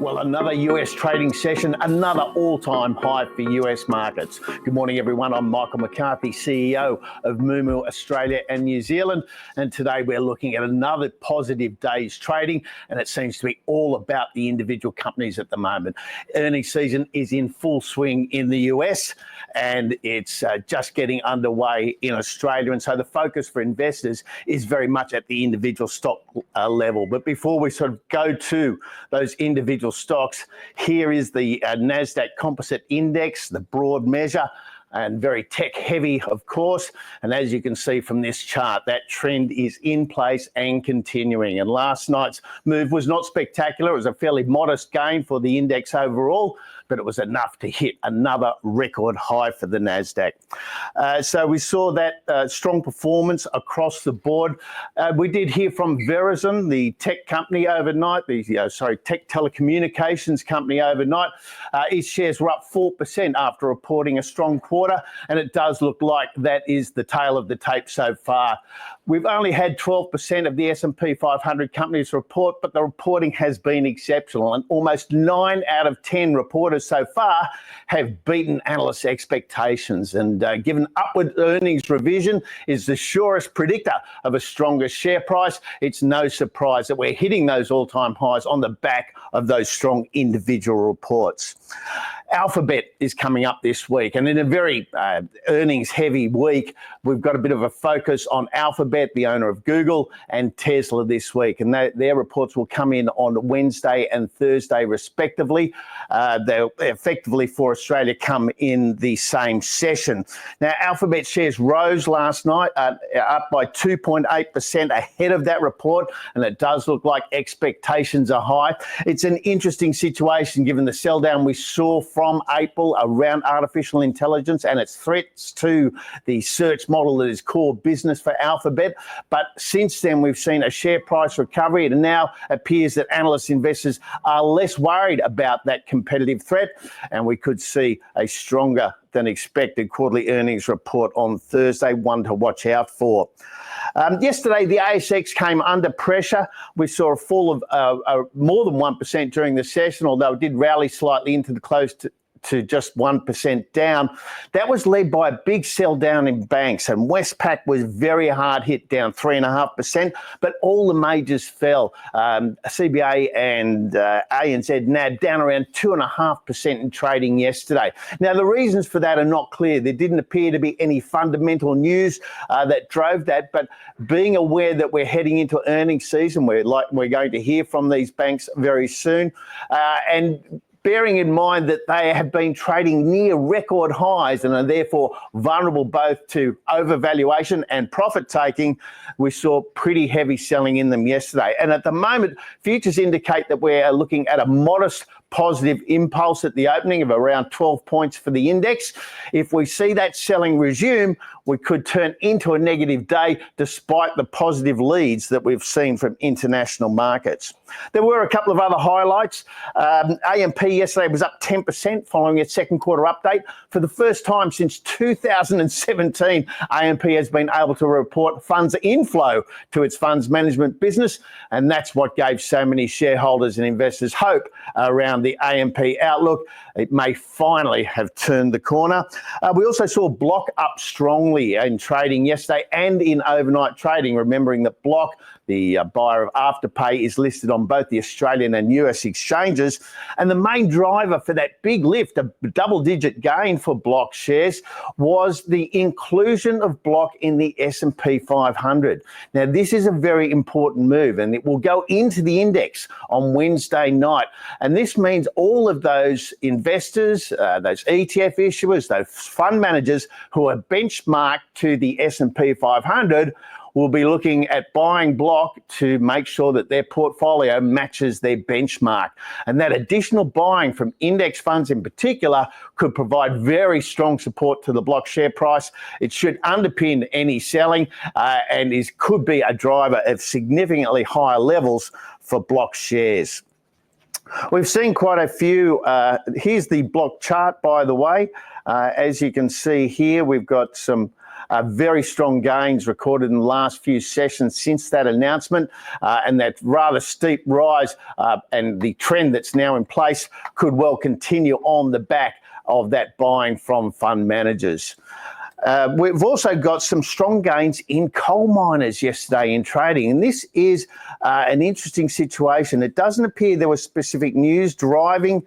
Well, another US trading session, another all-time high for US markets. Good morning, everyone. I'm Michael McCarthy, CEO of Moomoo Australia and New Zealand. And today we're looking at another positive day's trading, and it seems to be all about the individual companies at the moment. Earnings season is in full swing in the US, and it's just getting underway in Australia. And so the focus for investors is very much at the individual stock level. But before we sort of go to those individual stocks, here is the NASDAQ Composite Index, the broad measure, and very tech heavy, of course. And as you can see from this chart, that trend is in place and continuing. And last night's move was not spectacular. It was a fairly modest gain for the index overall, but it was enough to hit another record high for the NASDAQ. So we saw that strong performance across the board. We did hear from Verizon, the tech company overnight, tech telecommunications company overnight. Its shares were up 4% after reporting a strong quarter, and it does look like that is the tail of the tape so far. We've only had 12% of the S&P 500 companies report, but the reporting has been exceptional, and almost 9 out of 10 reporters so far have beaten analysts' expectations. And given upward earnings revision is the surest predictor of a stronger share price, it's no surprise that we're hitting those all-time highs on the back of those strong individual reports. Alphabet is coming up this week, and in a very earnings-heavy week, we've got a bit of a focus on Alphabet, the owner of Google, and Tesla this week, and their reports will come in on Wednesday and Thursday, respectively. They'll effectively, for Australia, come in the same session. Now, Alphabet shares rose last night, up by 2.8% ahead of that report, and it does look like expectations are high. It's an interesting situation given the sell down we saw from April around artificial intelligence and its threats to the search model that is core business for Alphabet. But since then, we've seen a share price recovery, and it now appears that analyst investors are less worried about that competitive threat, and we could see a stronger than expected quarterly earnings report on Thursday, one to watch out for. Yesterday, the ASX came under pressure. We saw a fall of more than 1% during the session, although it did rally slightly into the close to just 1% down. That was led by a big sell down in banks, and Westpac was very hard hit, down 3.5%, but all the majors fell. CBA and ANZ NAB down around 2.5% in trading yesterday. Now, the reasons for that are not clear. There didn't appear to be any fundamental news that drove that, but being aware that we're heading into earnings season, we're going to hear from these banks very soon, and bearing in mind that they have been trading near record highs and are therefore vulnerable both to overvaluation and profit taking, we saw pretty heavy selling in them yesterday. And at the moment, futures indicate that we're looking at a modest positive impulse at the opening of around 12 points for the index. If we see that selling resume, we could turn into a negative day despite the positive leads that we've seen from international markets. There were a couple of other highlights. AMP yesterday was up 10% following its second quarter update. For the first time since 2017, AMP has been able to report funds inflow to its funds management business, and that's what gave so many shareholders and investors hope around the AMP outlook. It may finally have turned the corner. We also saw Block up strongly in trading yesterday and in overnight trading, remembering that Block, the buyer of Afterpay, is listed on both the Australian and US exchanges. And the main driver for that big lift, a double-digit gain for Block shares, was the inclusion of Block in the S&P 500. Now, this is a very important move, and it will go into the index on Wednesday night. And this means all of those investors, those ETF issuers, those fund managers who are benchmarked to the S&P 500 will be looking at buying Block to make sure that their portfolio matches their benchmark. And that additional buying from index funds in particular could provide very strong support to the Block share price. It should underpin any selling and could be a driver of significantly higher levels for Block shares. We've seen quite a few. Here's the Block chart, by the way. As you can see here, we've got some Very strong gains recorded in the last few sessions since that announcement, and that rather steep rise and the trend that's now in place could well continue on the back of that buying from fund managers. We've also got some strong gains in coal miners yesterday in trading, and this is an interesting situation. It doesn't appear there was specific news driving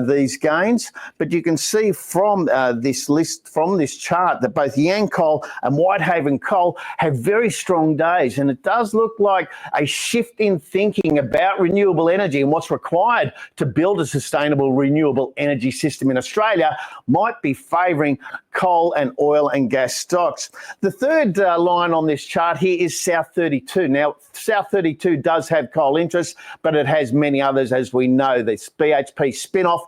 these gains, but you can see from this list, from this chart, that both Yancoal and Whitehaven Coal have very strong days, and it does look like a shift in thinking about renewable energy and what's required to build a sustainable renewable energy system in Australia might be favouring coal and oil and gas stocks. The third line on this chart here is South 32. Now, South 32 does have coal interests, but it has many others, as we know. This BHP spin-off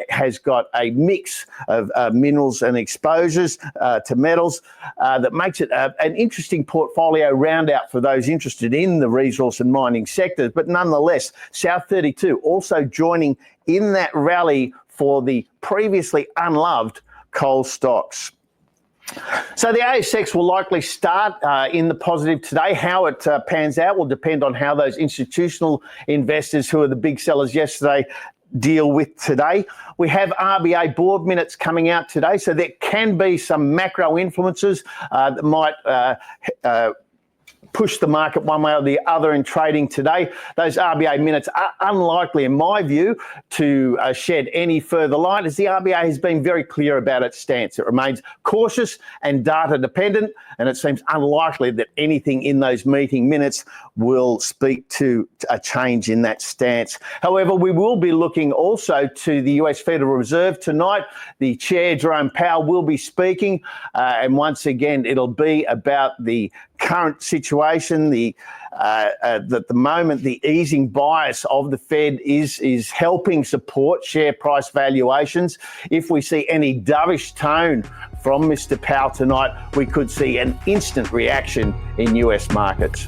has got a mix of minerals and exposures to metals that makes it an interesting portfolio round-out for those interested in the resource and mining sectors. But nonetheless, South 32 also joining in that rally for the previously unloved coal stocks. So the ASX will likely start in the positive today. How it pans out will depend on how those institutional investors, who are the big sellers yesterday, deal with today. We have RBA board minutes coming out today, so there can be some macro influences that might push the market one way or the other in trading today. Those RBA minutes are unlikely, in my view, to shed any further light, as the RBA has been very clear about its stance. It remains cautious and data dependent, and it seems unlikely that anything in those meeting minutes will speak to a change in that stance. However, we will be looking also to the US Federal Reserve tonight. The chair, Jerome Powell, will be speaking, and once again, it'll be about the current situation. At the moment, the easing bias of the Fed is helping support share price valuations. If we see any dovish tone from Mr. Powell tonight, we could see an instant reaction in US markets.